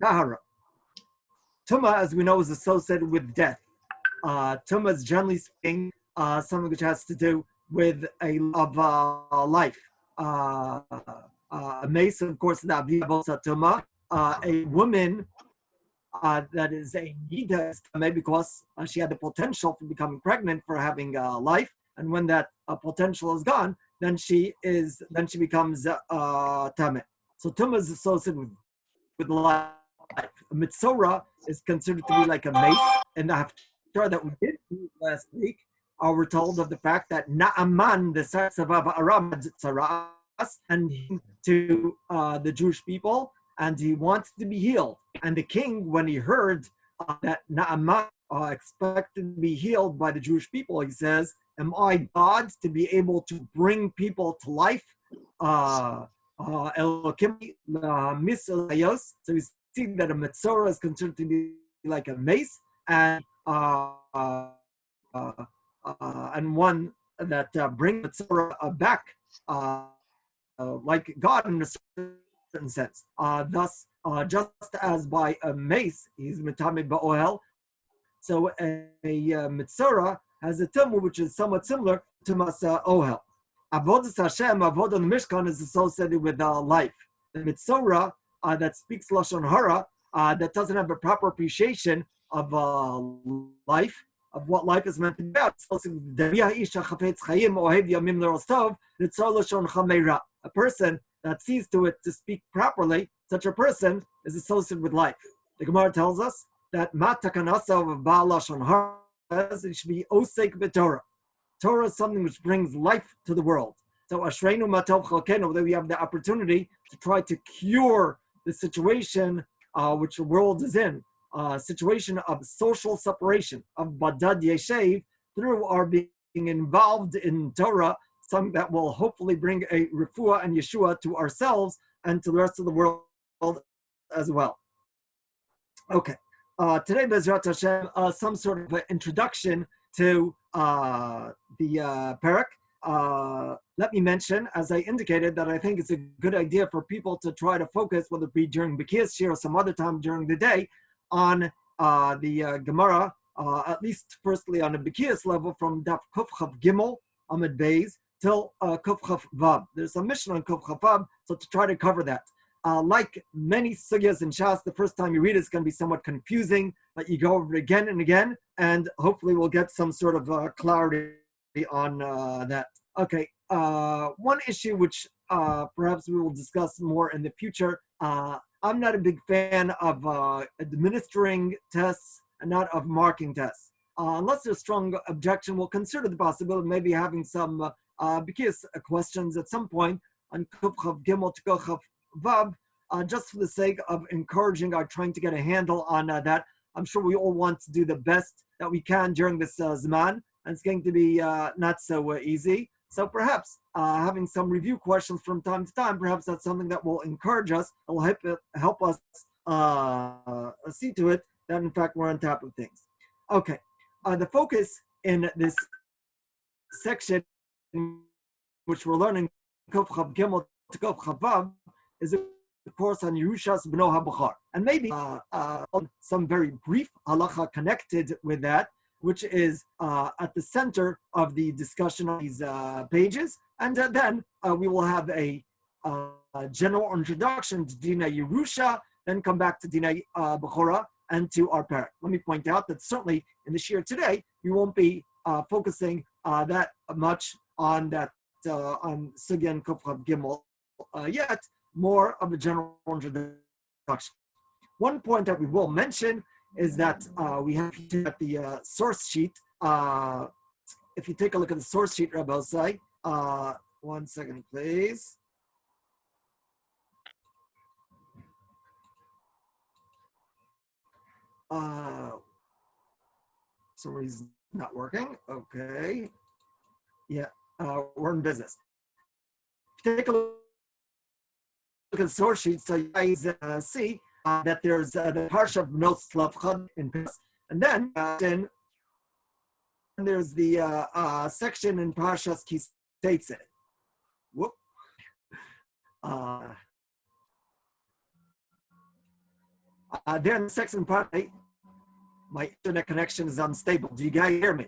Tahara. Tuma, as we know, is associated with death. Tuma is generally speaking something which has to do with a of life. A mace, of course, the Avivos Tuma. A woman that is a nida is tame because she had the potential for becoming pregnant for having life, and when that potential is gone, then she becomes tame. So tuma is associated with life. Mitzora is considered to be like a mace, and the haftarah that we did last week, we're told of the fact that Naaman, the Sarsav Aram, and to the Jewish people, and he wants to be healed. And the king, when he heard that Naaman expected to be healed by the Jewish people, he says, "Am I God to be able to bring people to life?" Elokim Misalayos. So we see that a metzora is considered to be like a mace, and one that brings metzora back, like God in a certain sense. Thus, just as by a mace, he's metame ba'ohel, so a metzora has a tumah which is somewhat similar to masa ohel. Avodas Hashem, avodah on the Mishkan, is associated with life. The metzora that speaks lashon hara, that doesn't have a proper appreciation of life, of what life is meant to be about. A person that sees to it to speak properly, such a person is associated with life. The Gemara tells us that matakanasa of Baal lashon hara, it should be osek b'Torah. Torah is something which brings life to the world. So Ashreinu Matov Chalkenu, that we have the opportunity to try to cure the situation which the world is in, a situation of social separation, of Badad Yeshev, through our being involved in Torah, something that will hopefully bring a refuah and Yeshua to ourselves and to the rest of the world as well. Okay. Today, Bezrat Hashem, some sort of introduction to the Perek. Let me mention, as I indicated, that I think it's a good idea for people to try to focus, whether it be during B'kiyas Shiur or some other time during the day, on the Gemara, at least firstly on a B'kiyas level from Daf Kuf Chav Gimel, Amid Beis, till Kuf Chav Vav. There's a mission on Kuf Chav Vav, so to try to cover that. Like many sugyas in Shas, the first time you read it, it's going to be somewhat confusing, but you go over it again and again, and hopefully we'll get some sort of clarity on that. Okay, one issue which perhaps we will discuss more in the future. I'm not a big fan of administering tests and not of marking tests. Unless there's strong objection, we'll consider the possibility of maybe having some B'kiyas questions at some point on Kuf Chav Gimel to Kuf Chav Vav, just for the sake of encouraging our trying to get a handle on that. I'm sure we all want to do the best that we can during this Zman, and it's going to be not so easy. So perhaps having some review questions from time to time, perhaps that's something that will encourage us, it will help us see to it that in fact we're on top of things. Okay, the focus in this section, which we're learning, Kuf Chav Gimel to Kuf Chav Vav, is of course on Yerushas B'no HaBachar. And maybe some very brief halacha connected with that, which is at the center of the discussion on these pages. And then we will have a general introduction to Dina Yerusha, then come back to Dina Bechora and to our Perek. Let me point out that certainly in the Shiur today, we won't be focusing that much on that, on Sugya and Kuf Chav Gimel yet, more of a general introduction. One point that we will mention is that we have at the source sheet. If you take a look at the source sheet, Rabbi say, 1 second, please. So he's not working. Okay. Yeah, we're in business. If you take a look at the source sheet, so you guys see that there's the parsha of Nochlin in Perek, and then there's the section in Parshas Kiseitze. Whoop. Then the second part, my internet connection is unstable. Do you guys hear me?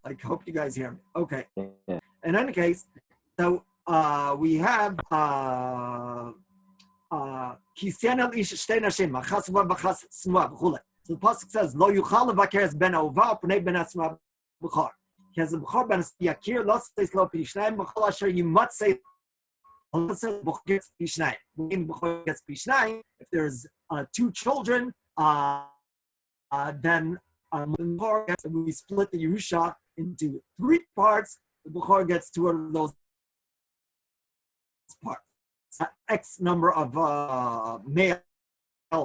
I hope you guys hear me. Okay. Yeah. In any case, so we have so the pasuk says, "Lo yuchal levaker ben ahova pnei ben asma b'char." Because the b'char ben yakir lo says lo pishnayim b'chol asher yimatzei b'chor gets pishnayim. When b'chor gets pishnayim, if there's two children, then we split the Yerusha into three parts. The b'chor gets two of those parts. X number of male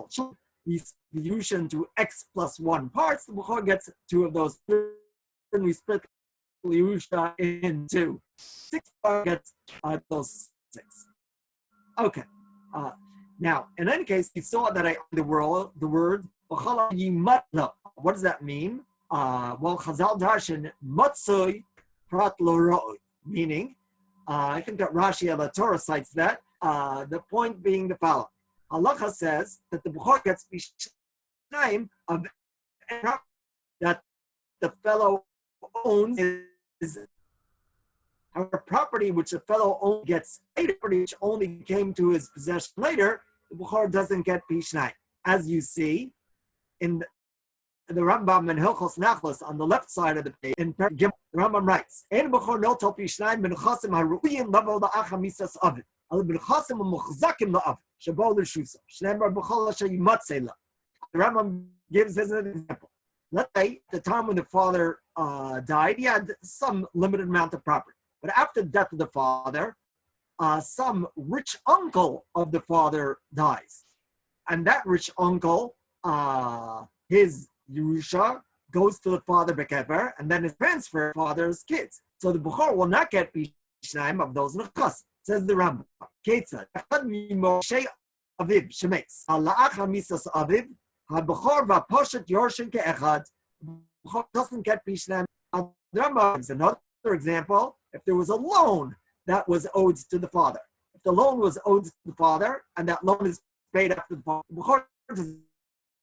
children. We split the Yerusha into X plus 1 parts. The b'chor gets two of those. Then we split the Yerusha into 6 parts. Gets those 6. Okay. Now, in any case, we saw that the word what does that mean? Well, Chazal Darshan Matzoy Prat Lo, meaning, I think that Rashi al Torah cites that. The point being the following: Halacha says that the b'chor gets bishnayim of that the fellow owns is our property, which the fellow owns gets later, which only came to his possession later. The b'chor doesn't get bishnayim, as you see in the Rambam and Hilchos Nachlos on the left side of the page. In Perek, the Rambam writes, "Ein b'chor no tol pishnayim ben chasim haruyin lavo la'acha misas aviv. Al ben chasim u'muchzakim la'aviv shabo l'shusa. Shneim bar b'chol asher yimatzei la." The Rambam gives as an example. Let's say at the time when the father died, he had some limited amount of property. But after the death of the father, some rich uncle of the father dies. And that rich uncle, his Yerusha goes to the father Bekever, and then is transferred to the father's kids. So the Bechor will not get Bishnaim of those Nechas. Says the Rambam. Ketzad, Echad Mimoshe Aviv Shemetz. Ala'ach HaMisas Aviv, HaBechor VaPoshet Yorshin Ke'echad. Bechor doesn't get Bishnaim. The Rambam gives another example. If there was a loan that was owed to the father, if the loan was owed to the father, and that loan is paid up to the father, Bechor does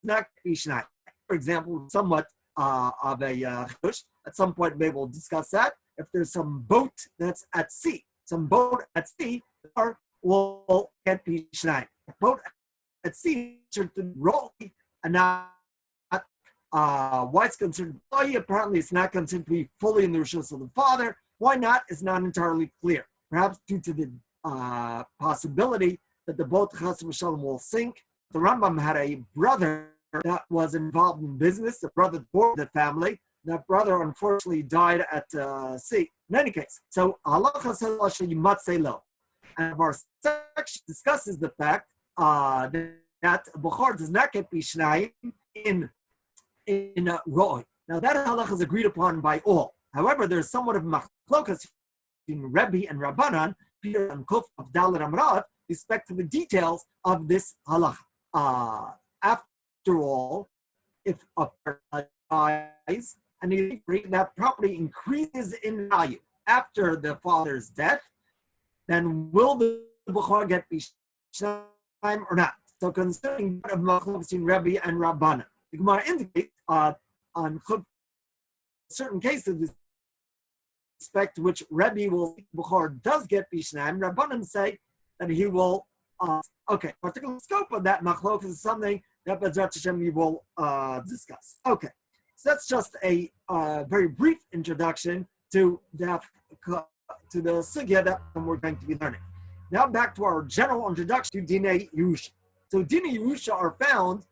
not get Bishnaim. For example, somewhat of a chush. At some point, maybe we'll discuss that. If there's some boat that's at sea, some boat at sea, or will get Bishnai. Boat at sea should roll and not why it's considered employee. Apparently, it's not considered to be fully in the rishus of the father. Why not? It's not entirely clear. Perhaps due to the possibility that the boat Chas v'Shalom will sink. The Rambam had a brother that was involved in business, the brother bore the family. That brother unfortunately died at sea. In any case, so halacha says yimatzei lo, and our section discusses the fact that bechor does not get bishnayim in ro'oi. Now that halacha is agreed upon by all. However, there's somewhat of machlokas between Rebbe and Rabbanan, Peter and Kuf of Dalet Amrav, respect to the details of this halacha. After all, if a person dies and that property increases in value after the father's death, then will the bechor get bishnayim or not? So considering of machlokes between Rebbe and Rabbanan, the Gemara indicates on certain cases respect to which Rebbe will bechor does get bishnayim. Rabbanan say that he will. Particular scope of that machlokes is something that Bezrat Hashem we will discuss. Okay, so that's just a very brief introduction to the sugya that we're going to be learning. Now back to our general introduction to Dinei Yerusha. So Dinei Yerusha are found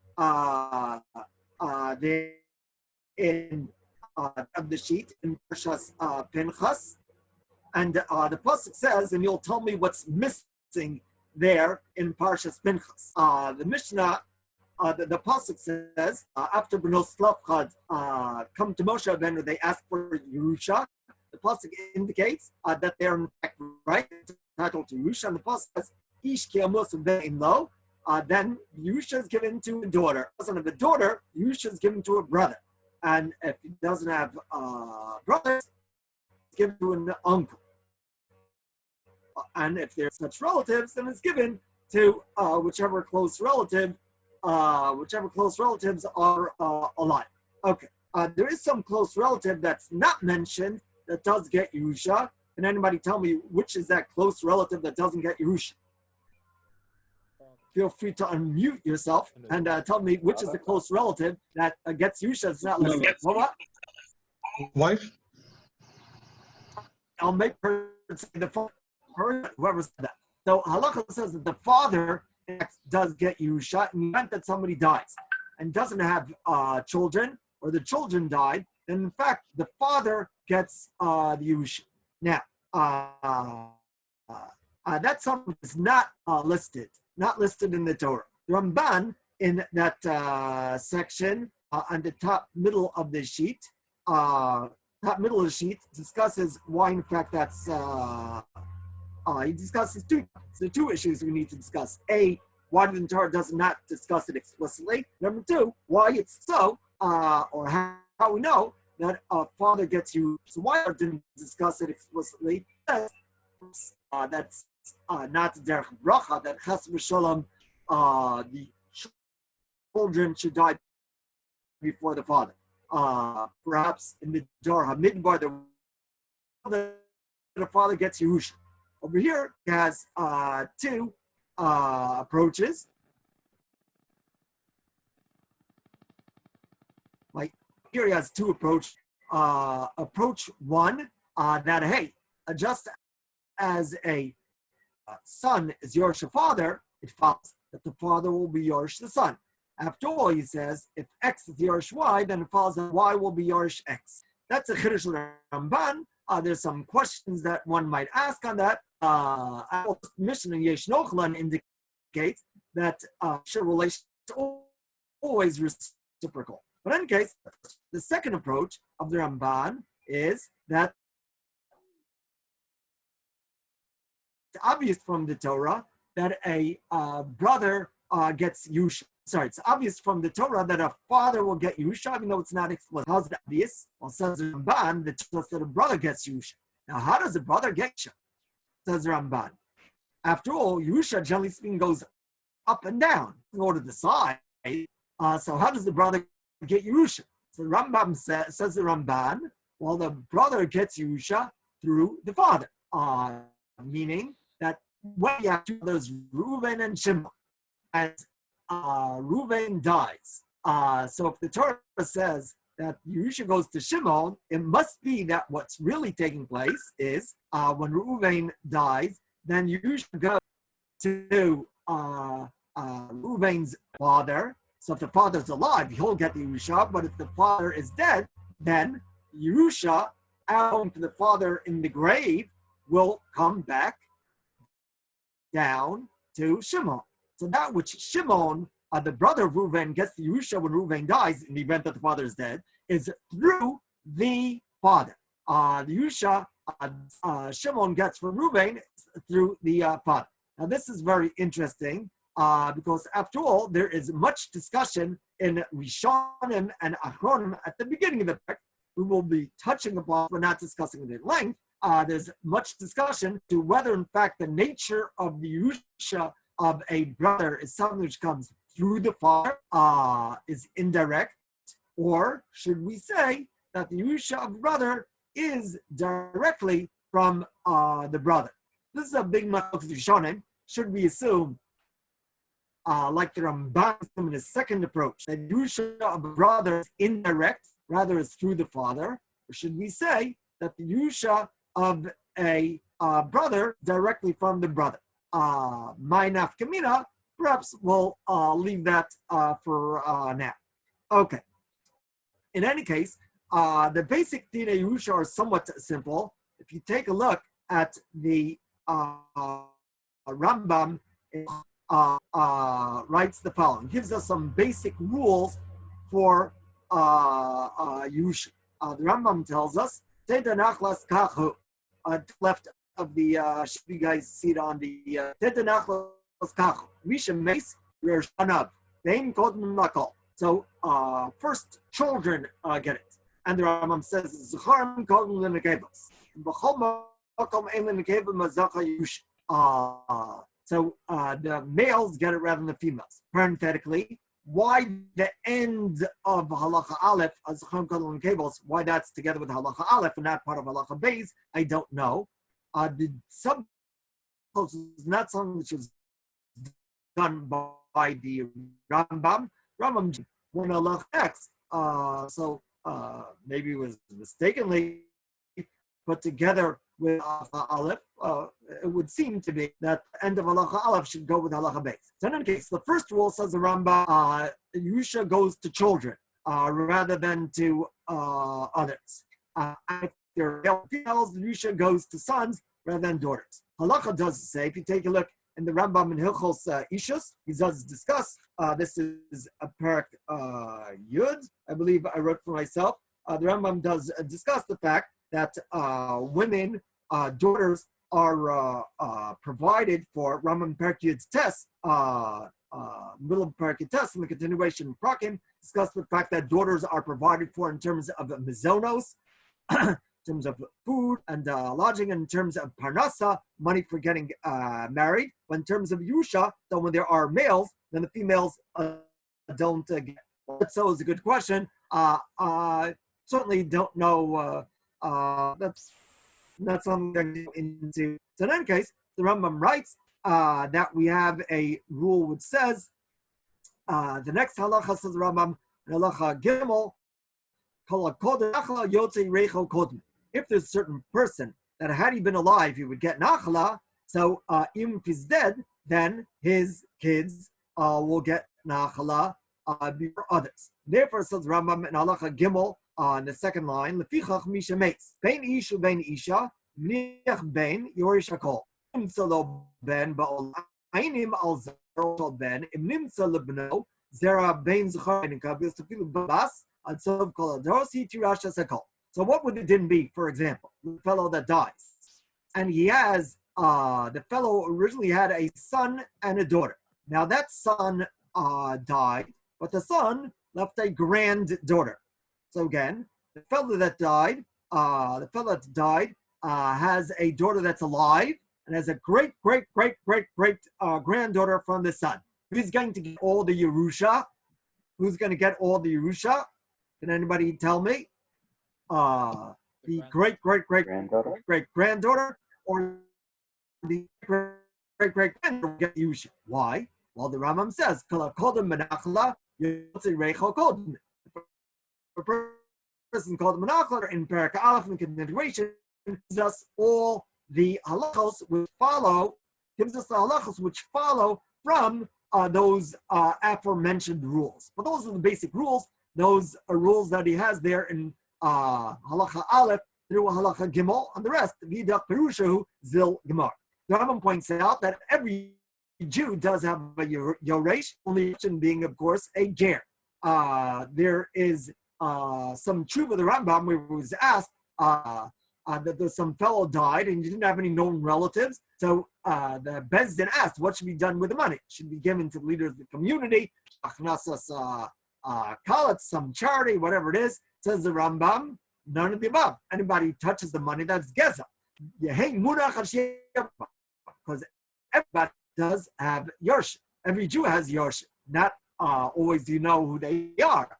in of the sheet in Parshas Pinchas, and the pasuk says, and you'll tell me what's missing there in Parshas Pinchas. The Mishnah. The pasuk says after Bnos Tzlafchad come to Moshe Rabbeinu, they ask for Yerusha. The pasuk indicates that they are in fact right entitled to Yerusha. And the pasuk says Ish ki amos ve'in lo. Then Yerusha is given to a daughter. If he doesn't have a daughter, Yerusha is given to a brother. And if he doesn't have brothers, it's given to an uncle. And if there's such relatives, then it's given to whichever close relative whichever close relatives are alive. Okay. There is some close relative that's not mentioned that does get Yerusha. Can anybody tell me which is that close relative that doesn't get Yerusha? Feel free to unmute yourself and tell me which is the close relative that gets Yerusha. It's not listed. What? Wife? I'll make her say the father, whoever said that. So halacha says that the father does get Yerusha in the event that somebody dies and doesn't have children, or the children died, then in fact the father gets the Yerusha. Now, that's something that's not listed in the Torah. The Ramban in that section on the top middle of the sheet, discusses why in fact that's he discusses two issues we need to discuss. A, why the Torah does not discuss it explicitly. Number two, why it's so, or how we know that a father gets you. So why didn't discuss it explicitly? That's not derech bracha, that chas v'shalom, the children should die before the father. Perhaps in the Dor HaMidbar, the father gets Yerusha. Over here, he has two approaches. Like here, he has two approaches. Approach one, that hey, just as a son is Yorish the father, it follows that the father will be Yorish the son. After all, he says, if X is Yorish Y, then it follows that Y will be Yorish X. That's a Chiddush Ramban. There's some questions that one might ask on that. Our mission in Yaish Nochlin indicates that Shiur relations are always reciprocal. But in any case, the second approach of the Ramban is that it's obvious from the Torah that a brother gets Yerusha. Sorry, it's obvious from the Torah that a father will get Yerusha, even though it's not explicit. How's it obvious? Well, says the Ramban, the Torah that a brother gets Yerusha. Now, how does a brother get Yerusha? Says the Ramban. After all, Yerusha, generally speaking, goes up and down in order to decide. So how does the brother get Yerusha? So the Rambam says the Ramban, well, the brother gets Yerusha through the father, meaning that when you have two brothers, Reuven and Shimon, and Reuven dies. So if the Torah says that Yerusha goes to Shimon, it must be that what's really taking place is when Reuven dies, then Yerusha goes to Reuven's father. So if the father's alive, he'll get the Yerusha, but if the father is dead, then Yerusha, out to the father in the grave, will come back down to Shimon. So that which Shimon, the brother of Reuven, gets the Yerusha when Reuven dies, in the event that the father is dead, is through the father. The Yerusha Shimon gets from Reuven through the father. Now this is very interesting because after all, there is much discussion in Rishonim and Achronim at the beginning of the Perek. We will be touching upon, but not discussing it at length. There's much discussion to whether, in fact, the nature of the Yerusha of a brother is something which comes through the father, is indirect, or should we say that the Yerusha of the brother is directly from the brother? This is a big machlokes Rishonim. Should we assume, like the Ramban in his second approach, that Yerusha of a brother is indirect, rather is through the father, or should we say that the Yerusha of a brother directly from the brother? My nafkamina, perhaps we'll leave that for now. Okay. In any case, the basic Dinei Yerusha are somewhat simple. If you take a look at the Rambam, writes the following, gives us some basic rules for Yerusha. The Rambam tells us, left of the you guys see it on the so first children get it, and the Rambam says so the males get it rather than the females. Parenthetically, why the end of halacha aleph, azcham kadol and kables, why that's together with halacha aleph and not part of halacha beis, I don't know. The sub is not something which was done by the Rambam. Rambam when halacha X, maybe it was mistakenly put together with halacha aleph. It would seem to be that the end of halacha aleph should go with halacha beis. So in any case, the first rule says the Rambam, Yusha goes to children rather than to others. If they're females, Yusha goes to sons rather than daughters. Halacha does say, if you take a look in the Rambam in Hilchos Ishus, he does discuss, this is a Perek Yud, I believe I wrote for myself. The Rambam does discuss the fact that women, daughters, are provided for. Rambam Perek Yud's test, middle of Perek Yud test, in the continuation of Prakim, discussed the fact that daughters are provided for in terms of mizonos, in terms of food and lodging, and in terms of parnasa, money for getting married. But in terms of yusha, so when there are males, then the females don't get. So it's a good question. Certainly don't know. That's not something I'm into. So in any case, the Rambam writes that we have a rule which says the next halacha says the Rambam, halacha gimel, if there's a certain person that had he been alive, he would get nachla, so if he's dead, then his kids will get nachla before others. Therefore, says Rambam in halacha gimel on the second line, lefichach misha meis, bein ishu bein isha, mniach bein yorish hakol. Nimsa lo ben ba'ol ainim al zero ben, im nimsa lebno, zera bein zachar bein kabis, tefilu bas, so what would the din be, for example, the fellow that dies? And he has, the fellow originally had a son and a daughter. Now that son died, but the son left a granddaughter. So again, the fellow that died has a daughter that's alive and has a great granddaughter from the son. Who's going to get all the Yerusha? Who's going to get all the Yerusha? Can anybody tell me? The great granddaughter or the great granddaughter get Yusha. Why? Well, the Rambam says, a person called Menachla in Perek Aleph in continuation gives us all the halachos which follow, from those aforementioned rules. But those are the basic rules. Those are rules that he has there in halacha aleph through halacha gimel, and the rest vidach perushahu zil gemar. The Rambam points out that every Jew does have a yoresh, only exception being, of course, a ger. There is some truth of the Rambam where it was asked that some fellow died and you didn't have any known relatives, so the Bezdin asked what should be done with the money. It should be given to the leaders of the community, call it some charity, whatever it is. Says the Rambam, none of the above. Anybody who touches the money, that's geza. Because everybody does have yorsh. Every Jew has yorsh. Not always do you know who they are,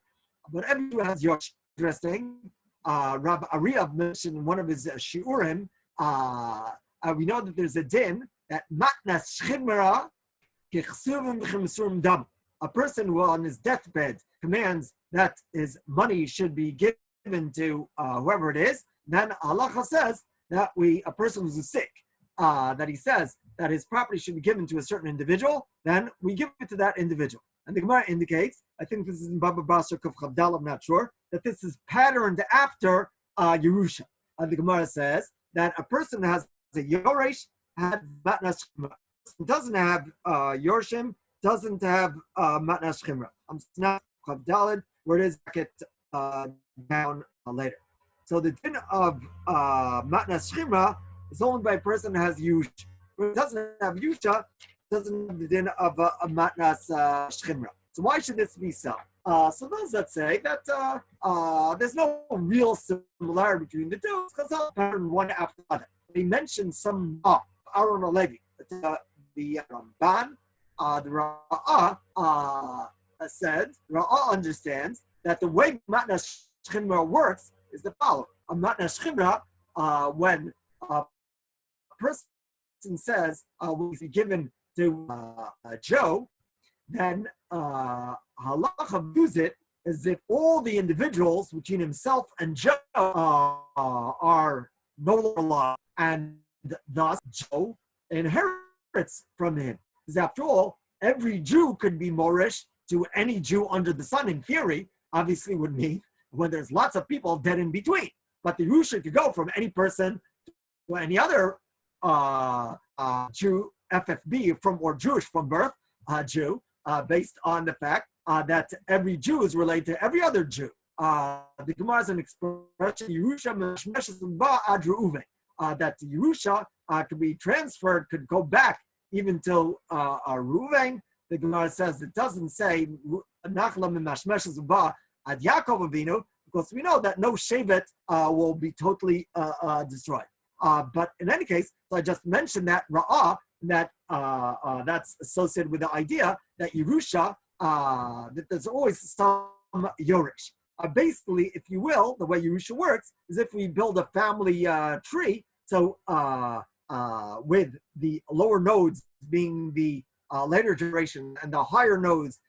but every Jew has yorsh. Interesting. Rabbi Ariyav mentioned in one of his shiurim, we know that there's a din that matnas chimera kichsuvim b'chimsurim dam. A person who on his deathbed commands that his money should be given to whoever it is, then halacha says that a person who's sick, that he says that his property should be given to a certain individual, then we give it to that individual. And the Gemara indicates, I think this is in Baba Basra Kuf Chavdal, I'm not sure, that this is patterned after Yerusha. The Gemara says that a person who has a Yoresh had Matnas Chimra. Doesn't have Yorshim, doesn't have Matnas Chimra. I'm not Chavdalid, where it is down later. So the din of Matnas Chimra is only by a person who has Yush. When it doesn't have Yusha, doesn't have the din of a Matnas Chimra. So why should this be so? So those that say that there's no real similarity between the two, because they'll pattern one after the other. They mentioned some Aaron Levi, the Ramban, the Ra'ah, said, Ra'ah understands that the way Matnas Shchimra works is the following. A Matnas Shchimra, when a person says, will be given to Joe, then halacha views it as if all the individuals between himself and Joe are no longer alive, and thus Joe inherits from him. Because after all, every Jew could be Morish to any Jew under the sun, in theory, obviously would mean when there's lots of people dead in between. But the Yerusha could go from any person to any other Jew, FFB, or Jewish from birth, Jew, based on the fact that every Jew is related to every other Jew. The Gemara is an expression, Yerusha that the Yerusha could be transferred, could go back even to Reuven. The Gemara says it doesn't say Nochlin mashmeshes ba ad Yaakov Avinu, because we know that no Shevet will be totally destroyed. But in any case, so I just mentioned that Ra'ah, that that's associated with the idea that Yerusha, that there's always some Yorish. Basically, if you will, the way Yerusha works is if we build a family tree, so with the lower nodes being the later generation and the higher nodes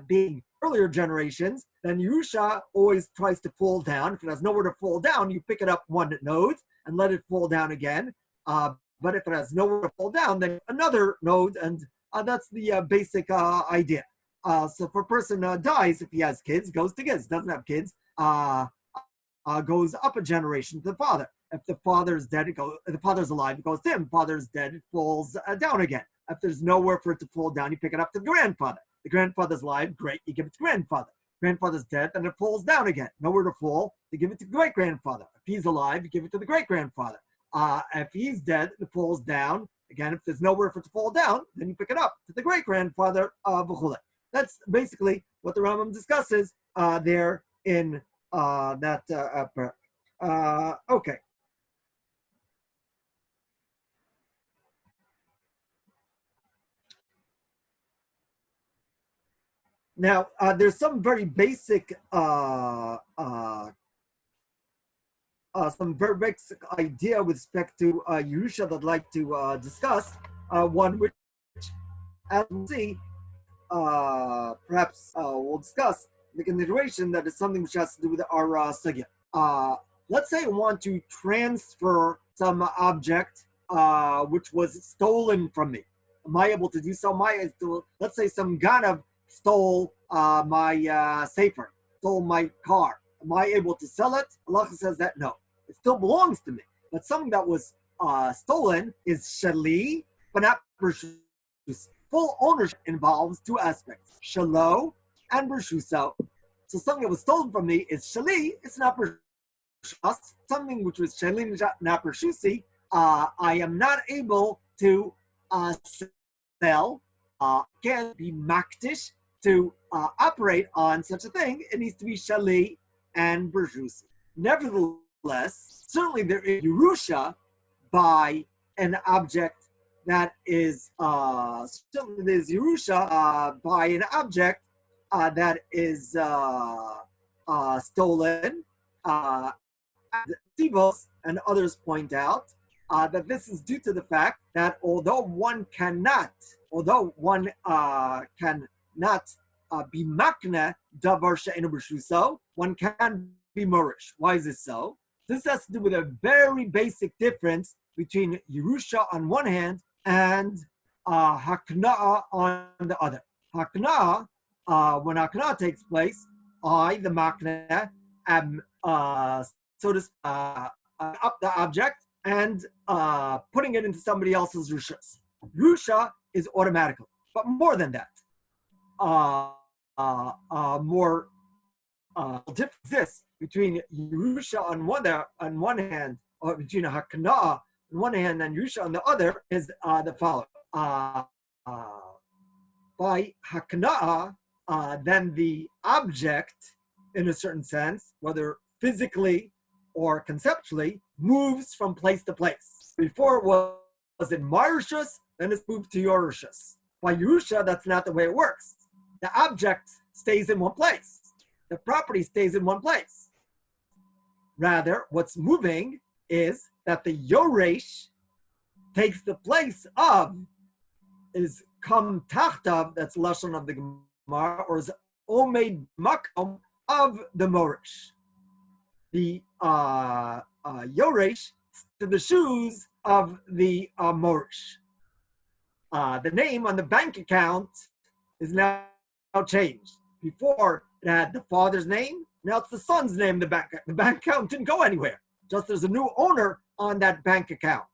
being earlier generations, then Yerusha always tries to fall down. If it has nowhere to fall down, you pick it up one node and let it fall down again. But if it has nowhere to fall down, then another node, and that's the basic idea. So if a person dies, if he has kids, goes to kids. Doesn't have kids, goes up a generation to the father. If the father's dead, if the father's alive, it goes to him. Father's dead, it falls down again. If there's nowhere for it to fall down, you pick it up to the grandfather. The grandfather's alive, great, you give it to grandfather. Grandfather's dead, then it falls down again. Nowhere to fall, you give it to great-grandfather. If he's alive, you give it to the great-grandfather. If he's dead, it falls down. Again, if there's nowhere for it to fall down, then you pick it up to the great-grandfather of V'chule. That's basically what the Rambam discusses there in that Perek. Okay. Now, there's some very basic idea with respect to Yerusha that I'd like to discuss. One which, as we'll see, perhaps we'll discuss the consideration that is something which has to do with our sugya. Let's say I want to transfer some object which was stolen from me. Am I able to do so? Let's say some Ganav stole my sefer, stole my car. Am I able to sell it? Allah says that no. It still belongs to me. But something that was stolen is shali, but not bershus. Full ownership involves two aspects, shalo and bershuso. So something that was stolen from me is shali, it's not bershus. Something which was shali, not bershusi, I am not able to sell, can't be maktish to operate on such a thing. It needs to be shali and bershusi. Nevertheless, certainly there is Yerusha by an object that is certainly there's Yerusha by an object that is stolen. Tivos and others point out that this is due to the fact that although one cannot be makna davar she'enu b'shuso, one can be morish. Why is this so? This has to do with a very basic difference between Yerusha on one hand and Hakna'a on the other. Hakna'a, when Hakna'a takes place, I, the makna, am up the object and putting it into somebody else's Rushas. Rusha is automatically, but more than that. More difference exists between Yerusha on one hand, or between Hakna'a on one hand and Yerusha on the other is the following. By Hakna'a, then the object, in a certain sense, whether physically or conceptually, moves from place to place. Before it was in my Rishus, then it's moved to your Rishus. By Yerusha, that's not the way it works. The object stays in one place. The property stays in one place. Rather, what's moving is that the Yoresh takes the place of, is kam tachtav, that's lashon of the Gemara, or is omed makom of the Morish. The Yoresh to the shoes of the Morish. The name on the bank account is now changed. Before it had the father's name, now it's the son's name. The bank account didn't go anywhere. Just there's a new owner on that bank account.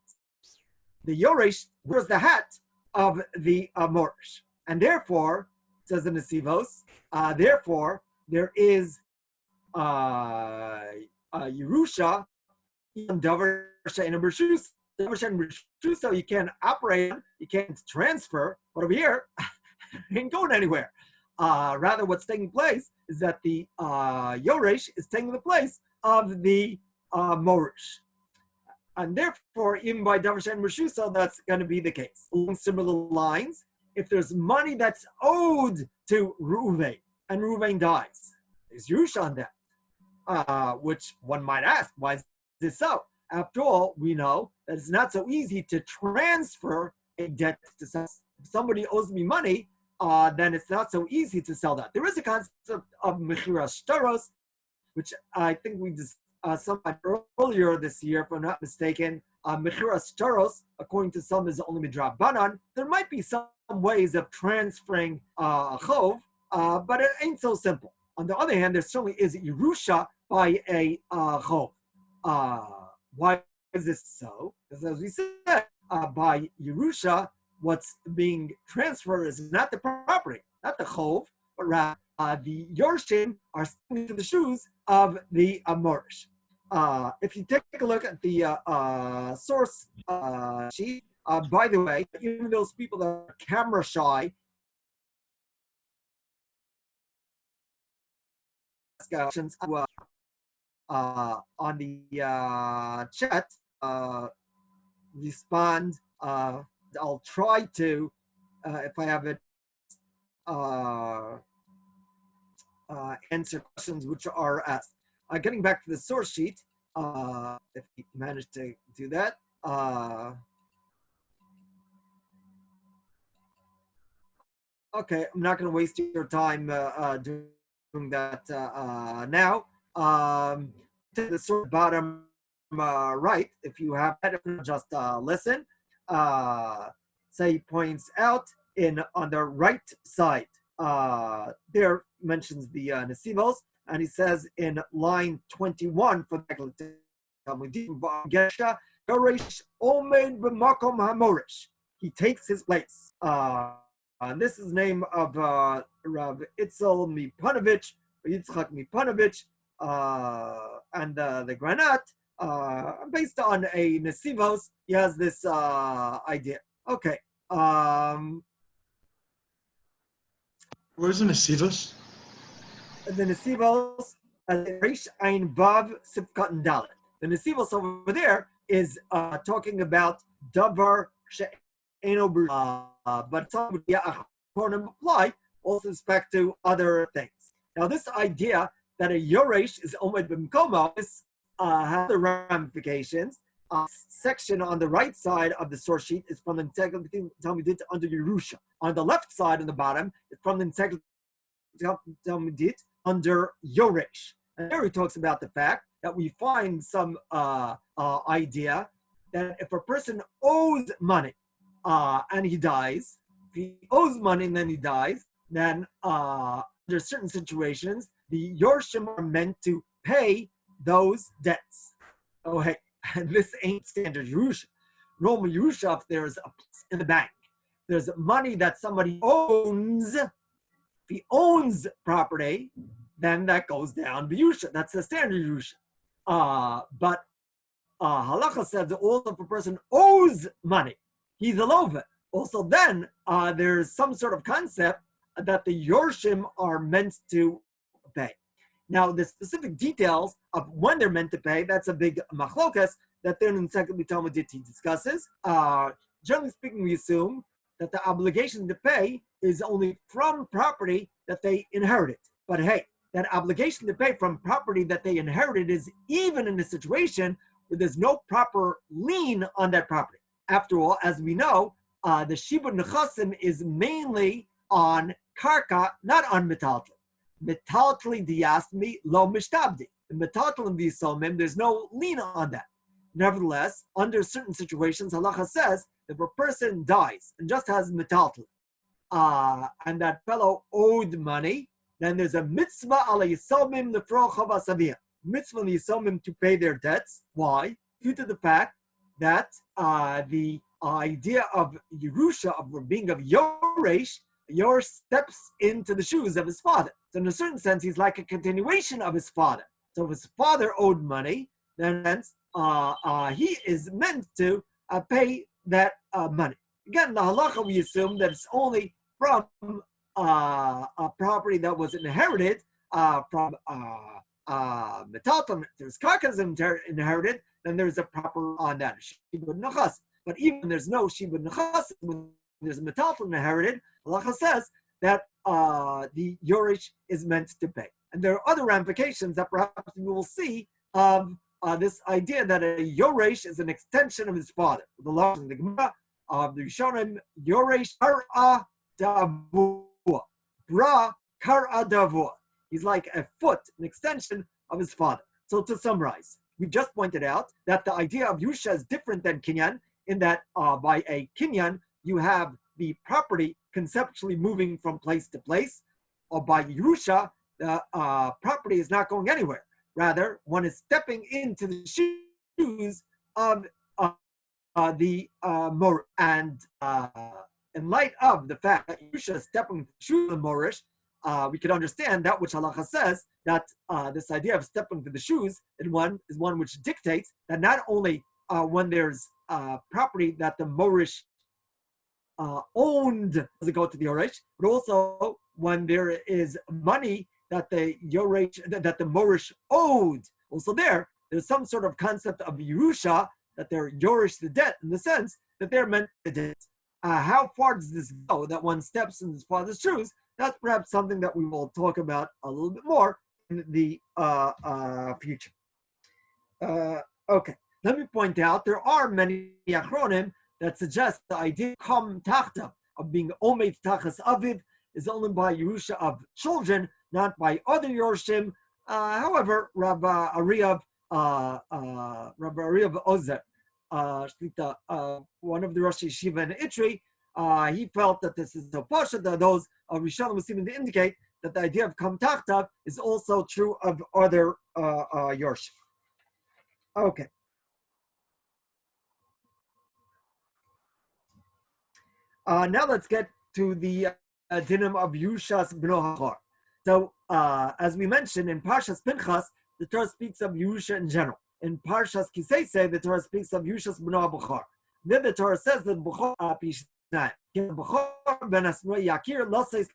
The Yoresh wears the hat of the Morish, and therefore, says the Nesivos, therefore there is Yerusha in Davar She'eino B'Reshus. Davar She'eino B'Reshus, you can't operate, you can't transfer, but over here, it ain't going anywhere. Rather, what's taking place is that the Yoresh is taking the place of the Morish. And therefore, even by Davar She'eino B'Reshus, that's going to be the case. Along similar lines, if there's money that's owed to Reuven, and Reuven dies, there's Yerusha on that. Which one might ask, why is this so? After all, we know that it's not so easy to transfer a debt to someone. If somebody owes me money, then it's not so easy to sell that. There is a concept of mechiras shtaros, which I think we sometime earlier this year, if I'm not mistaken. Mechiras shtaros, according to some, is only midrabanan. There might be some ways of transferring a chov, but it ain't so simple. On the other hand, there certainly is Yerusha by a chov. Why is this so? Because as we said, by Yerusha, what's being transferred is not the property, not the chov, but rather the Yorshim are sticking to the shoes of the Morish. If you take a look at the source sheet, by the way, even those people that are camera shy, questions on the chat, respond. I'll try to, if I have it, answer questions which are asked. Getting back to the source sheet, if you manage to do that. Okay, I'm not going to waste your time doing that now. To the sort of bottom right, if you have that, just listen. Say points out on the right side. There mentions the Nesivos, and he says in line 21 for the Gesha, Yoresh Omed b'makom hamorish. He takes his place. And this is the name of Rav Itzel Mipanovich, Yitzchak Mipanovich, and the Granat, based on a Nesivos, he has this idea. Okay. Where's the Nesivos? The Nesivos, Reish Ein Vav Sifkat and Dalet. The Nesivos over there is talking about Davar She'eino B'Reshus, but some would apply also with respect to other things. Now, this idea that a Yoresh is Omed B'Mkomo, this has the ramifications. Section on the right side of the source sheet is from the Encyclopedia Talmudit under Yerusha. On the left side, on the bottom, it's from the Encyclopedia Talmudit under Yoresh. And there he talks about the fact that we find some idea that if a person owes money and he dies, if he owes money and then he dies, then under certain situations, the Yorshim are meant to pay those debts. Oh, hey, and this ain't standard Yerusha. Normal Yerusha, if there's a place in the bank, there's money that somebody owns. If he owns property, then that goes down the Yerusha. That's the standard Yerusha. But Halacha says that also if a person owes money, he's a lova. Also then, there's some sort of concept that the Yorshim are meant to pay. Now, the specific details of when they're meant to pay, that's a big machlokas that then in Encyclopedia Talmudit he discusses. Generally speaking, we assume that the obligation to pay is only from property that they inherited. But hey, that obligation to pay from property that they inherited is even in a situation where there's no proper lien on that property. After all, as we know, the Shibud Nechasim is mainly on karka, not on metaltal. Metaltli diasmi lo mishtabdi. The metaltlim v'yisomim, there's no lien on that. Nevertheless, under certain situations, halacha says that if a person dies and just has metaltlim, and that fellow owed money, then there's a mitzvah ala yisomim lefro chava savia. Mitzvah yisomim to pay their debts. Why? Due to the fact that the idea of Yerusha, of being of Yoresh, Yor steps into the shoes of his father. So in a certain sense, he's like a continuation of his father. So if his father owed money, then he is meant to pay that money. Again, the halacha, we assume that it's only from a property that was inherited from metalton. There's karkas inherited, then there's a proper on that shibud nechas. But even when there's no shibud nechas, when there's a metalton inherited, halacha says that the yorish is meant to pay. And there are other ramifications that perhaps we will see of this idea that a yoresh is an extension of his father. The law in the Gemara of the Rishonim, yoresh kar'a davua, bra kar'a davua. He's like a foot, an extension of his father. So to summarize, we just pointed out that the idea of Yusha is different than Kinyan in that by a Kinyan, you have the property conceptually moving from place to place, or by Yerusha, the property is not going anywhere. Rather, one is stepping into the shoes of the Mor. And in light of the fact that Yerusha is stepping into the shoes of the Morish, we can understand that which halacha says, that this idea of stepping to the shoes is one which dictates that not only when there's property that the Morish owned does it go to the Yoresh, but also when there is money that the Yoresh, that the Morish owed. Also there's some sort of concept of Yerusha, that they're Yoresh the debt, in the sense that they're meant to debt. How far does this go, that one steps in his father's shoes? That's perhaps something that we will talk about a little bit more in the future. Okay, let me point out, there are many achronim that suggest the idea kam tachta, of being omed tachas aviv, is only by Yerusha of children, not by other Yorshim. However, Rabbi Ariav Ozer, one of the Rosh Yeshiva in Itri, he felt that this is so pasha that those Rishonim would seem to indicate that the idea of kam tachta is also true of other Yorshim. Okay. Now let's get to the dinim of Yushas Bno Hachar. So, as we mentioned in Parshas Pinchas, the Torah speaks of Yusha in general. In Parshas Kisei, the Torah speaks of Yushas Bno Hachar. Then the Torah says that B'chor Pishnai, B'chor Ben Asnoi Yakir Losei.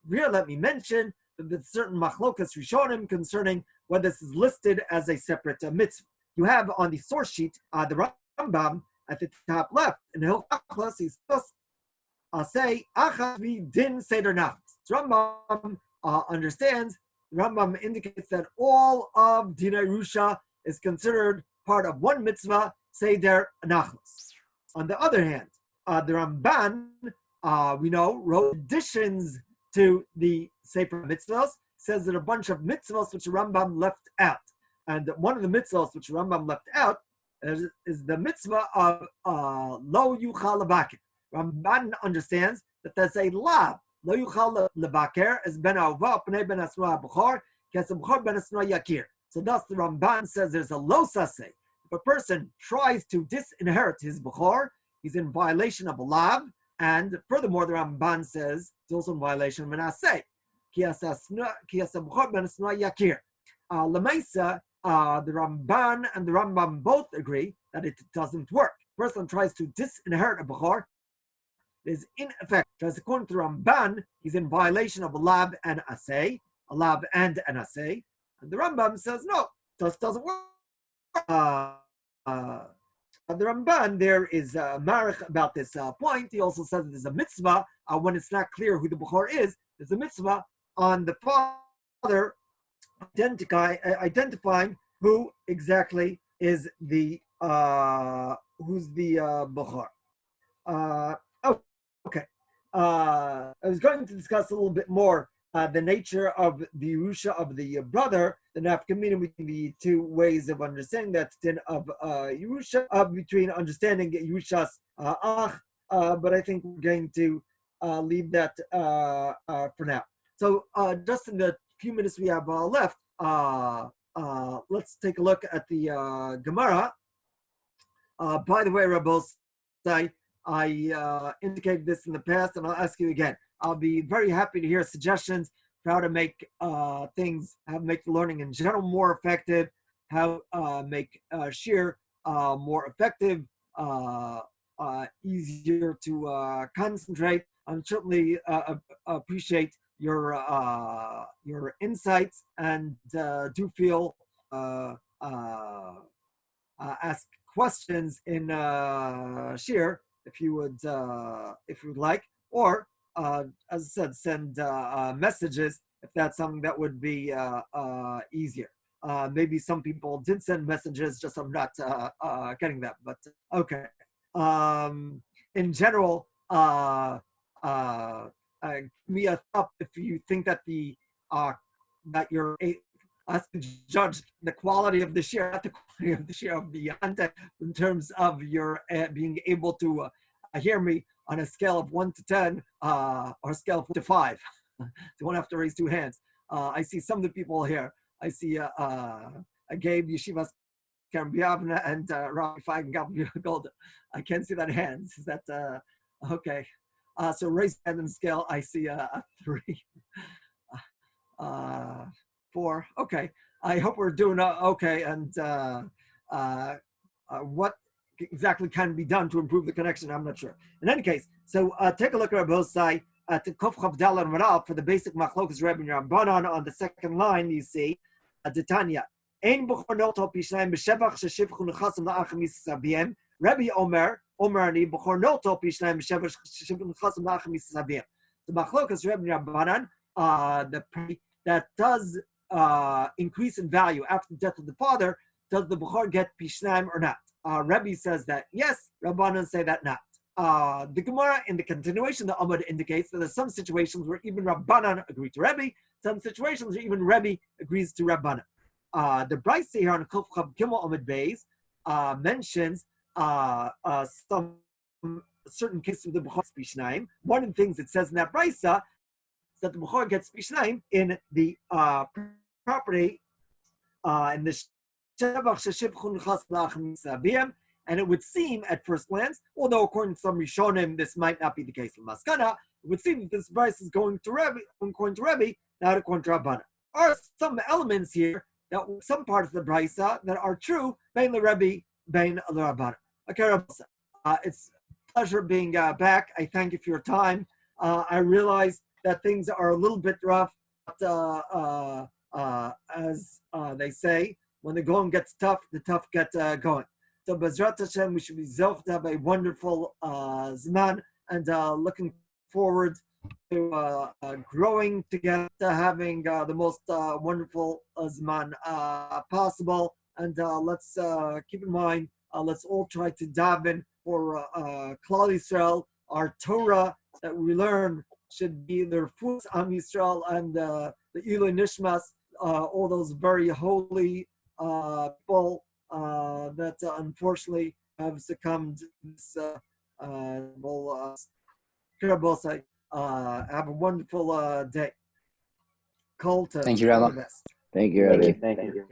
Here, let me mention that there's certain machlokas rishonim concerning whether this is listed as a separate mitzvah. You have on the source sheet the Rambam at the top left in Hilchos. He's supposed say Achas Din Seder Nachas. Rambam understands. Rambam indicates that all of Dinei Rusha is considered part of one mitzvah, Seder Nachas. On the other hand, the Ramban, we know, wrote additions to the Sefer Mitzvahs, says that a bunch of mitzvahs which Rambam left out. And one of the mitzvahs which Rambam left out is the mitzvah of Lo Yuchal Levaker. Ramban understands that there's a lav. Lo Yuchal Levaker is Ben Ahova Pnei Ben Asra B'chor Kesem B'chor Ben Asra Yakir. So thus the Ramban says there's a lo saseh. If a person tries to disinherit his B'chor, he's in violation of a lav. And furthermore, the Ramban says it's also in violation of an asay. Lamaisa, the Ramban and the Rambam both agree that it doesn't work. A person tries to disinherit a B'chor, is in effect, because according to Ramban, he's in violation of a lav and asay, a lav and an asay. And the Rambam says, no, this doesn't work. the Ramban there is marich about this point. He also says there's a mitzvah when it's not clear who the Bechor is. There's a mitzvah on the father identifying who exactly is the who's the Bechor. Okay. I was going to discuss a little bit more the nature of the Yerusha of the brother, the nafkamina between the two ways of understanding that din of Yerusha, between understanding Yerusha's ach, but I think we're going to leave that for now. So just in the few minutes we have left, let's take a look at the Gemara. By the way, Rebels, I indicated this in the past, and I'll ask you again. I'll be very happy to hear suggestions for how to make things, how to make the learning in general more effective, how make Shiur more effective, easier to concentrate. I certainly appreciate your insights, and do feel ask questions in Shiur if you would like, or as I said, send messages if that's something that would be easier. Maybe some people did send messages, just I'm not getting that. But okay. In general, give me a thumb if you think that that you're us to judge the quality of the Shiur, not the quality of the Shiur, of the content, in terms of your being able to hear me on a scale of 1 to 10 or a scale of 1 to 5. So you won't have to raise two hands. I see some of the people here. I see Gabe Yeshivas Karambiyavna and Rabbi Feigen Golda. I can't see that hands. Is that okay? So raise hand on the scale. I see a 3. 4. Okay. I hope we're doing okay. And what exactly can be done to improve the connection? I'm not sure. In any case, so take a look at our both side at the Kof Chav Dal and Maral for the basic Machlokas Rebbe and Rabbanan. On the second line, you see Tanya. Ein b'chor noto pishnayim b'shevach sheshivchu nechasim la'achim yisabiem. Rebbe Omer ani b'chor noto pishnayim b'shevach sheshivchu nechasim la'achim yisabiem. The Machlokas Rebbe and Rabbanan, the that does increase in value after the death of the father, does the Bechor get Pishnaim or not? Rebbe says that yes, Rabbanan say that not. The Gemara in the continuation, the Amud indicates that there's some situations where even Rabbanan agree to Rebbe, some situations where even Rebbe agrees to Rabbanan. The Brayse here on Kuf Chav Gimel Amud Beis mentions some certain cases of the Bechor Pishnaim. One of the things it says in that Brayse that the Bechor gets Pishnaim in the property, in the Shevach Sheshivchun Chas La'achim Sabiyim, and it would seem at first glance, although according to some Rishonim this might not be the case in Maskana, it would seem that this price is going to Rebbe, according to Rebbe, not according to Rabbana. There are some elements here, that some parts of the Brisa that are true, Bein LeRebbe, Bein LeRabbana. Okay, it's a pleasure being back. I thank you for your time. I realize that things are a little bit rough, but as they say, when the going gets tough, the tough get going. So Bezrat Hashem, we should be zoch to have a wonderful Zman, and looking forward to growing together, to having the most wonderful Zman possible. And let's keep in mind, let's all try to daven for Klal Yisrael. Our Torah that we learn should be the Refus Am Yisrael and the Iyun Nishmas, all those very holy people that unfortunately have succumbed to this have a wonderful day. Call to Thank you, Rabbi. all the best. Thank you, Rabbi. Thank you.